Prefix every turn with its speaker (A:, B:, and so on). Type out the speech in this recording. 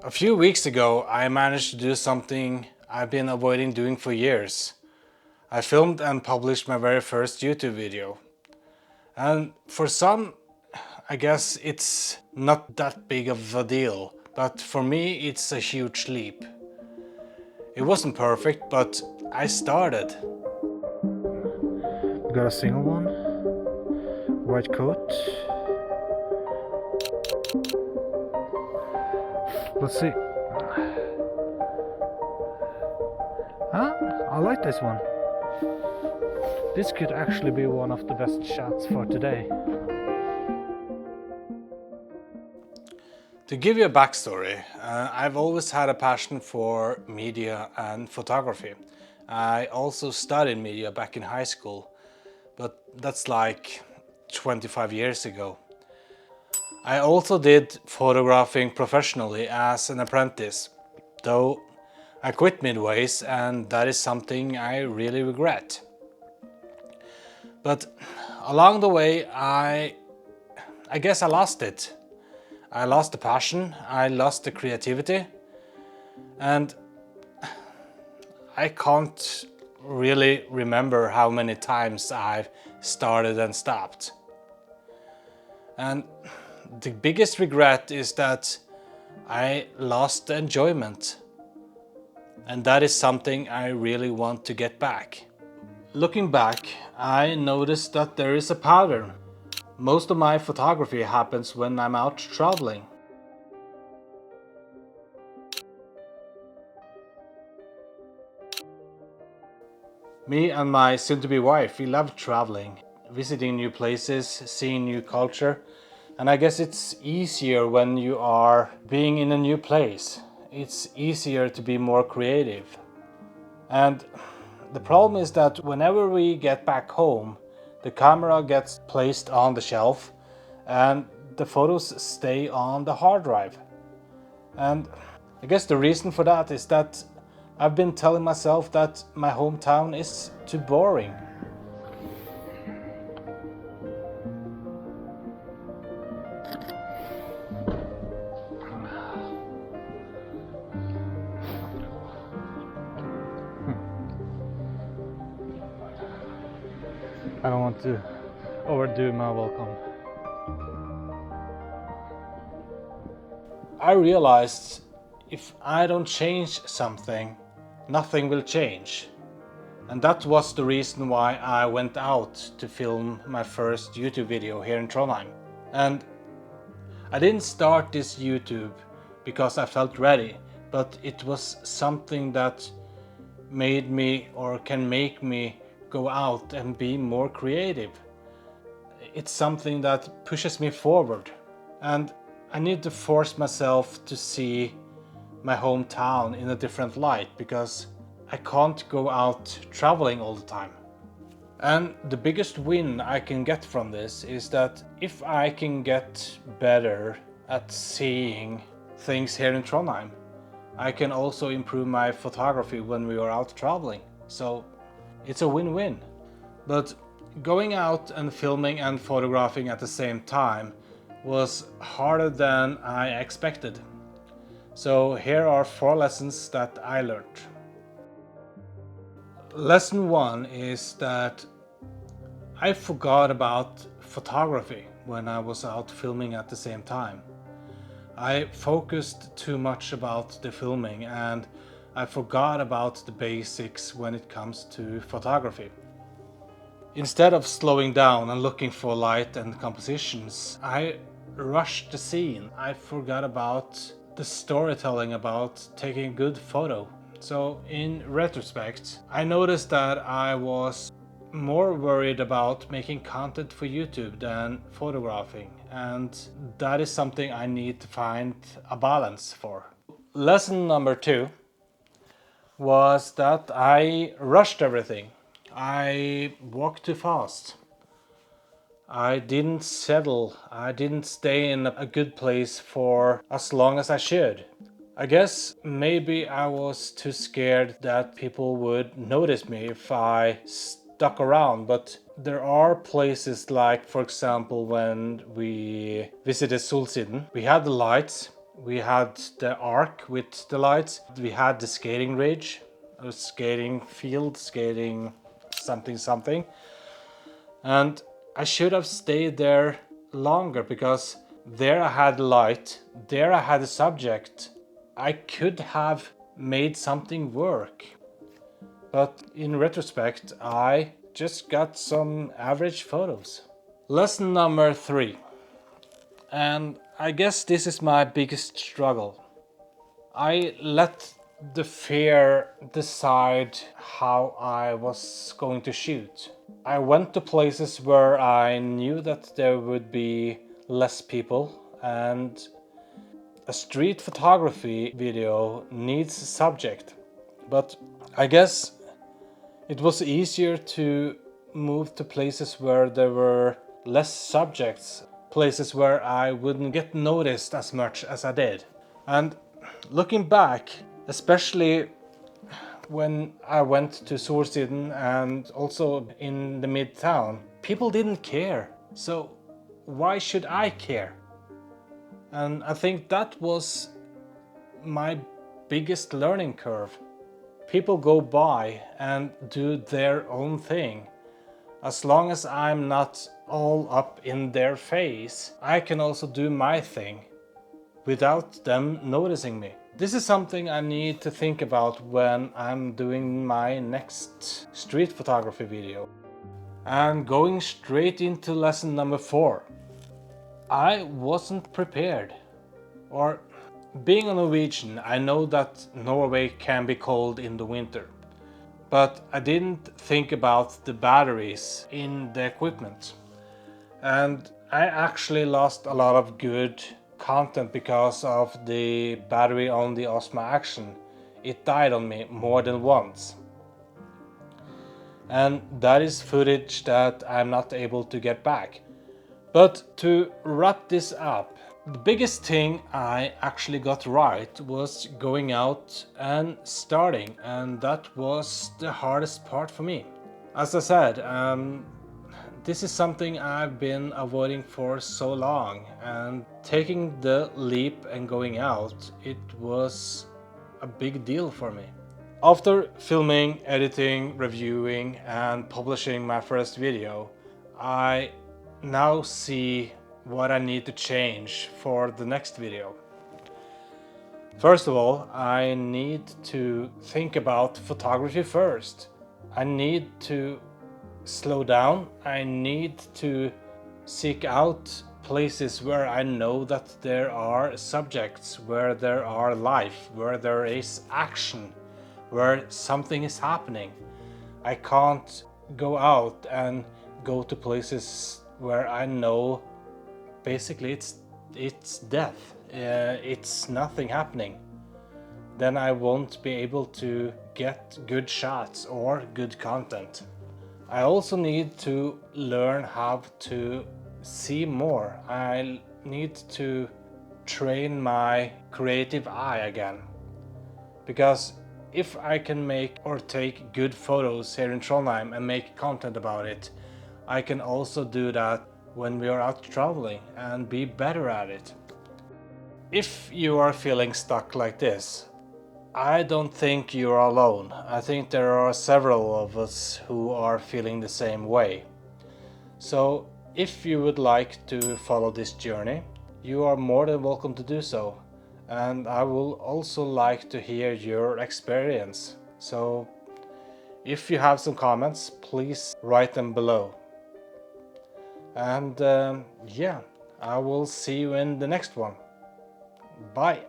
A: A few weeks ago, I managed to do something I've been avoiding doing for years. I filmed and published my very first YouTube video. And for some, I guess it's not that big of a deal, but for me it's a huge leap. It wasn't perfect, but I started. Got a single one, white coat. Let's see. I like this one. This could actually be one of the best shots for today. To give you a backstory, I've always had a passion for media and photography. I also studied media back in high school, but that's like 25 years ago. I also did photographing professionally as an apprentice, though I quit midways, and that is something I really regret. But along the way, I guess I lost it. I lost the passion, I lost the creativity, and I can't really remember how many times I've started and stopped. And the biggest regret is that I lost the enjoyment. And that is something I really want to get back. Looking back, I noticed that there is a pattern. Most of my photography happens when I'm out traveling. Me and my soon-to-be wife, we love traveling, visiting new places, seeing new culture. And I guess it's easier when you are being in a new place. It's easier to be more creative. And the problem is that whenever we get back home, the camera gets placed on the shelf and the photos stay on the hard drive. And I guess the reason for that is that I've been telling myself that my hometown is too boring. I don't want to overdo my welcome. I realized if I don't change something, nothing will change. And that was the reason why I went out to film my first YouTube video here in Trondheim. And I didn't start this YouTube because I felt ready, but it was something that made me or can make me go out and be more creative. It's something that pushes me forward. And I need to force myself to see my hometown in a different light because I can't go out traveling all the time. And the biggest win I can get from this is that if I can get better at seeing things here in Trondheim, I can also improve my photography when we are out traveling. So it's a win-win. But going out and filming and photographing at the same time was harder than I expected. So here are 4 lessons that I learned. Lesson 1 is that I forgot about photography when I was out filming at the same time. I focused too much about the filming and I forgot about the basics when it comes to photography. Instead of slowing down and looking for light and compositions, I rushed the scene. I forgot about the storytelling about taking a good photo. So in retrospect, I noticed that I was more worried about making content for YouTube than photographing, and that is something I need to find a balance for. Lesson number 2 was that I rushed everything. I walked too fast. I didn't settle. I didn't stay in a good place for as long as I should. I guess maybe I was too scared that people would notice me if I stuck around, but there are places like, for example, when we visited Solsiden, we had the lights, We had the arc with the lights. We had the skating ridge, a skating field, skating something. And I should have stayed there longer because there I had light, there I had a subject. I could have made something work. But in retrospect, I just got some average photos. Lesson number 3. And I guess this is my biggest struggle. I let the fear decide how I was going to shoot. I went to places where I knew that there would be less people, and a street photography video needs a subject. But I guess it was easier to move to places where there were less subjects, places where I wouldn't get noticed as much as I did. And looking back, especially when I went to Solsiden and also in the midtown, people didn't care. So why should I care? And I think that was my biggest learning curve. People go by and do their own thing. As long as I'm not all up in their face, I can also do my thing without them noticing me. This is something I need to think about when I'm doing my next street photography video. And going straight into lesson number 4. I wasn't prepared. Or, being a Norwegian, I know that Norway can be cold in the winter. But I didn't think about the batteries in the equipment. And I actually lost a lot of good content because of the battery on the Osmo Action. It died on me more than once. And that is footage that I'm not able to get back. But to wrap this up, the biggest thing I actually got right was going out and starting, and that was the hardest part for me. As I said, this is something I've been avoiding for so long, and taking the leap and going out, it was a big deal for me. After filming, editing, reviewing, and publishing my first video, I now see what I need to change for the next video. First of all, I need to think about photography first. I need to slow down. I need to seek out places where I know that there are subjects, where there are life, where there is action, where something is happening. I can't go out and go to places where I know basically it's death. It's nothing happening. Then I won't be able to get good shots or good content. I also need to learn how to see more. I need to train my creative eye again. Because if I can make or take good photos here in Trondheim and make content about it, I can also do that when we are out traveling and be better at it. If you are feeling stuck like this, I don't think you're alone. I think there are several of us who are feeling the same way. So if you would like to follow this journey, you are more than welcome to do so. And I will also like to hear your experience. So if you have some comments, please write them below. And yeah, I will see you in the next one. Bye.